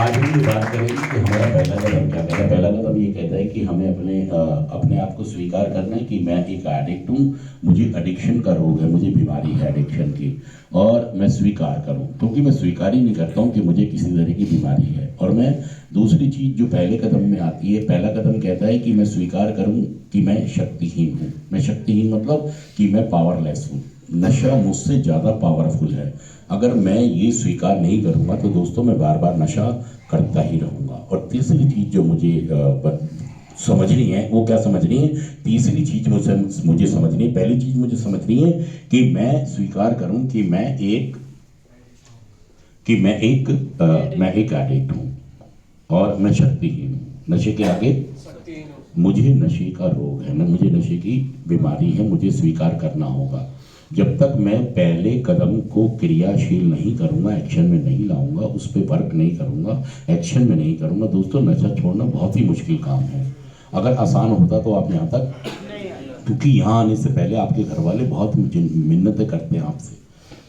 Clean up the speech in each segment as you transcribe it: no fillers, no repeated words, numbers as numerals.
आज हम ये बात करेंगे कि हमारा पहला कदम क्या कहता है। पहला कदम ये कहता है कि हमें अपने आप को स्वीकार करना है कि मैं एक एडिक्ट हूँ, मुझे एडिक्शन का रोग है, मुझे बीमारी है एडिक्शन की, और मैं स्वीकार करूँ, क्योंकि मैं स्वीकार ही नहीं करता हूँ कि मुझे किसी तरह की बीमारी है। और मैं दूसरी चीज़ जो पहले कदम में आती है, पहला कदम कहता है कि मैं स्वीकार करूँ कि मैं शक्तिहीन हूँ। मैं शक्तिहीन मतलब कि मैं पावरलेस हूँ, नशा मुझसे ज़्यादा पावरफुल है। अगर मैं ये स्वीकार नहीं करूँगा तो दोस्तों मैं बार बार नशा करता ही रहूँगा। और तीसरी चीज़ जो मुझे समझनी है, वो क्या समझनी है, तीसरी चीज़ मुझे समझनी है। पहली चीज़ मुझे समझनी है कि मैं स्वीकार करूँ कि मैं एक एडिक्ट हूँ और मैं शक्तिहीन हूँ। नशे के आगे मुझे नशे का रोग है ना, मुझे नशे की बीमारी है, मुझे स्वीकार करना होगा। जब तक मैं पहले कदम को क्रियाशील नहीं करूंगा, एक्शन में नहीं लाऊंगा, उस पर वर्क नहीं करूंगा, एक्शन में नहीं करूंगा, दोस्तों नशा छोड़ना बहुत ही मुश्किल काम है। अगर आसान होता तो आप यहाँ तक, क्योंकि यहाँ आने से पहले आपके घर वाले बहुत मिन्नतें करते हैं आपसे,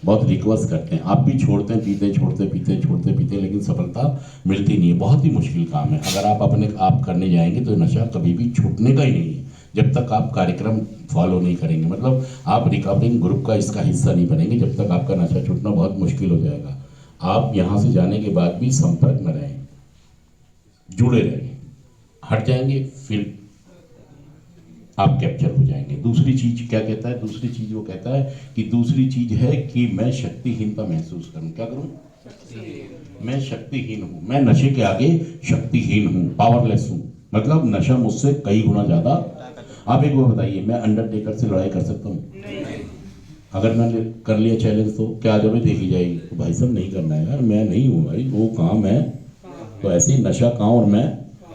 बहुत रिक्वेस्ट करते हैं, आप भी छोड़ते हैं पीते, छोड़ते पीते, लेकिन सफलता मिलती नहीं है। बहुत ही मुश्किल काम है। अगर आप अपने आप करने जाएंगे तो नशा कभी भी छूटने का ही नहीं है, जब तक आप कार्यक्रम फॉलो नहीं करेंगे, मतलब आप रिकवरिंग ग्रुप का इसका हिस्सा नहीं बनेंगे, जब तक आपका नशा छूटना बहुत मुश्किल हो जाएगा। आप यहाँ से जाने के बाद भी संपर्क में रहें, जुड़े रहें, हट जाएंगे फिर आप कैप्चर हो जाएंगे। दूसरी चीज क्या कहता है, दूसरी चीज वो कहता है कि दूसरी चीज है कि मैं शक्तिहीनता महसूस करूं। क्या करूं? मैं शक्तिहीन हूं, मैं नशे के आगे शक्तिहीन हूं, पावरलेस हूं, मतलब नशा मुझसे कई गुना ज्यादा। आप एक बार बताइए, मैं अंडरटेकर से लड़ाई कर सकता हूँ? अगर मैंने कर लिया चैलेंज तो क्या आज हमें देखी जाएगी? तो भाई साहब नहीं करना है यार, मैं नहीं हूँ भाई, वो काम है। तो ऐसे ही नशा कहाँ और मैं,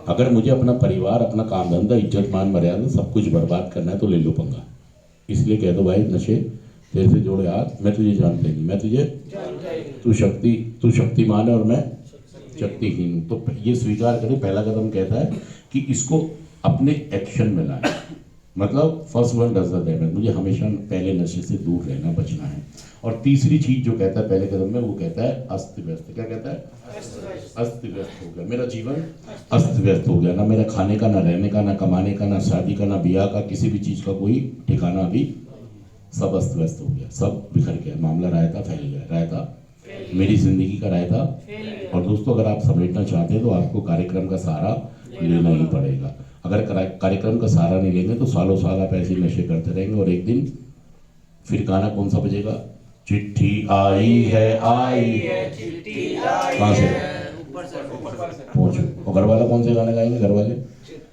अगर मुझे अपना परिवार, अपना काम धंधा, इज्जत मान मर्यादा सब कुछ बर्बाद करना है तो ले लो पंगा। इसलिए कह दो भाई नशे तेरे से जोड़े हाथ, मैं तुझे जानते नहीं, मैं तुझे, तू शक्तिमान है और मैं शक्तिहीन हूँ। तो ये स्वीकार करें। पहला कदम कहता है कि इसको अपने एक्शन में लाए, मतलब first one does the damage, मुझे हमेशा पहले नशे से दूर रहना, बचना है। और तीसरी चीज जो कहता है पहले कदम में, वो कहता है अस्त व्यस्त। क्या कहता है? अस्त व्यस्त हो गया मेरा जीवन, अस्त व्यस्त हो गया, ना मेरा खाने का, ना रहने का, ना कमाने का, ना शादी का, ना ब्याह का, किसी भी चीज का कोई ठिकाना अभी, सब अस्त व्यस्त हो गया, सब बिखर गया, मामला रायता फैल गया, रायता मेरी जिंदगी का रायता। और दोस्तों अगर आप समेटना चाहते हैं तो आपको कार्यक्रम का सहारा लेना ही पड़ेगा। अगर कार्यक्रम का सहारा नहीं लेंगे तो सालों साल आप ऐसे नशे करते रहेंगे, और एक दिन फिर गाना कौन सा बजेगा? चिट्ठी आई है, आई है चिट्ठी, कहाँ से पहुंचो। और घर वाला कौन से गाने गाएंगे? घर वाले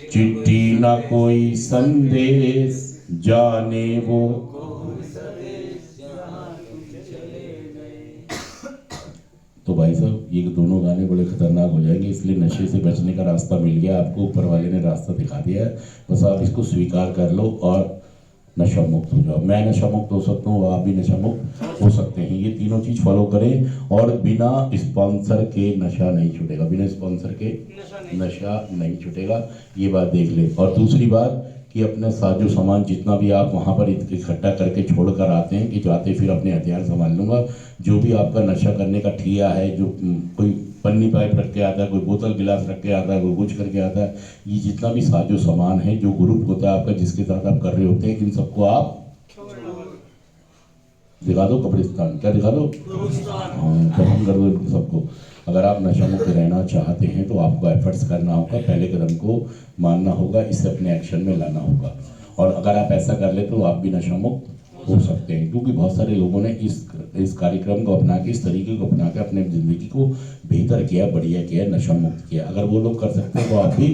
चिट्ठी ना कोई संदेश, जाने वो। तो भाई साहब ये दोनों गाने बड़े खतरनाक हो जाएंगे, इसलिए नशे से बचने का रास्ता मिल गया आपको, ऊपर वाले ने रास्ता दिखा दिया है, बस आप इसको स्वीकार कर लो और नशा मुक्त हो जाओ। मैं नशा मुक्त हो सकता हूँ, आप भी नशा मुक्त हो सकते हैं। ये तीनों चीज फॉलो करें और बिना स्पॉन्सर के नशा नहीं छूटेगा, बिना स्पॉन्सर के नशा नहीं छूटेगा, ये बात देख ले। और दूसरी बात कि अपना साजो सामान जितना भी आप वहाँ पर इकट्ठा करके छोड़ कर आते हैं, कि जाते फिर अपने हथियार संभाल लूँगा। जो भी आपका नशा करने का ठिया है, जो कोई पन्नी पाइप रख के आता है, कोई बोतल गिलास रख के आता है, कोई कुछ करके आता है, ये जितना भी साजो सामान है, जो ग्रुप होता है आपका जिसके साथ आप कर रहे होते हैं, इन सबको आप दिखा दो कब्रिस्तान। क्या दिखा दो? हाँ, खत्म कर दो सबको। अगर आप नशा मुक्त रहना चाहते हैं तो आपको एफर्ट्स करना होगा, पहले कदम को मानना होगा, इसे अपने एक्शन में लाना होगा। और अगर आप ऐसा कर ले तो आप भी नशा मुक्त हो सकते हैं, क्योंकि बहुत सारे लोगों ने इस कार्यक्रम को अपना के, इस तरीके को अपना के अपने ज़िंदगी को बेहतर किया, बढ़िया किया, नशा मुक्त किया। अगर वो लोग कर सकते हैं तो आप भी,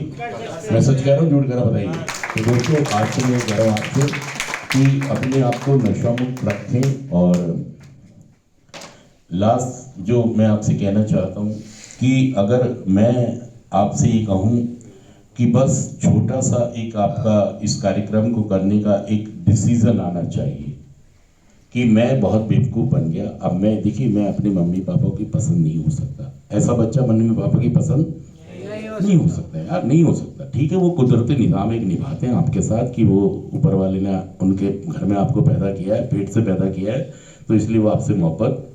मैं सच कह रहा हूँ झूठ कह रहा बताइए। तो दोस्तों आज से मैं कह रहा हूँ आपसे कि अपने आप को नशा मुक्त रखें। और लास्ट जो मैं आपसे कहना चाहता हूँ कि अगर मैं आपसे ये कहूँ कि बस छोटा सा एक आपका इस कार्यक्रम को करने का एक डिसीजन आना चाहिए कि मैं बहुत बेवकूफ़ बन गया, अब मैं देखिए मैं अपने मम्मी पापा की पसंद नहीं हो सकता। ऐसा बच्चा मम्मी पापा की पसंद नहीं हो सकता यार, नहीं हो सकता। ठीक है वो कुदरती निज़ाम एक निभाते हैं आपके साथ कि वो ऊपर वाले ने उनके घर में आपको पैदा किया है, पेट से पैदा किया है, तो इसलिए वो आपसे मोहब्बत,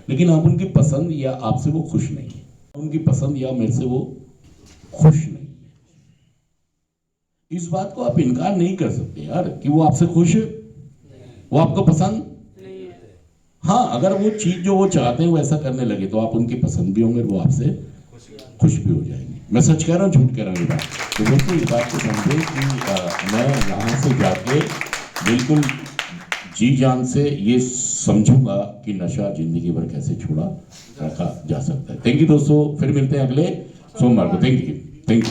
लेकिन आप उनकी पसंद या आपसे वो खुश नहीं है। उनकी पसंद या मेरे से वो खुश नहीं है। इस बात को आप इनकार नहीं कर सकते यार कि वो आपसे खुश है, वो आपको पसंद नहीं है। हाँ, अगर वो चीज जो वो चाहते हैं वो ऐसा करने लगे तो आप उनकी पसंद भी होंगे, वो आपसे खुश भी हो जाएंगे। मैं सच कह रहा हूँ, झूठ कह रहा हूँ ये बात। तो दोस्तों इस बात को समझे कि मैं यहाँ से जाके बिल्कुल जी जान से ये समझूंगा कि नशा जिंदगी भर कैसे छुड़ा रखा जा सकता है। थैंक यू दोस्तों, फिर मिलते हैं अगले सोमवार को। Thank you.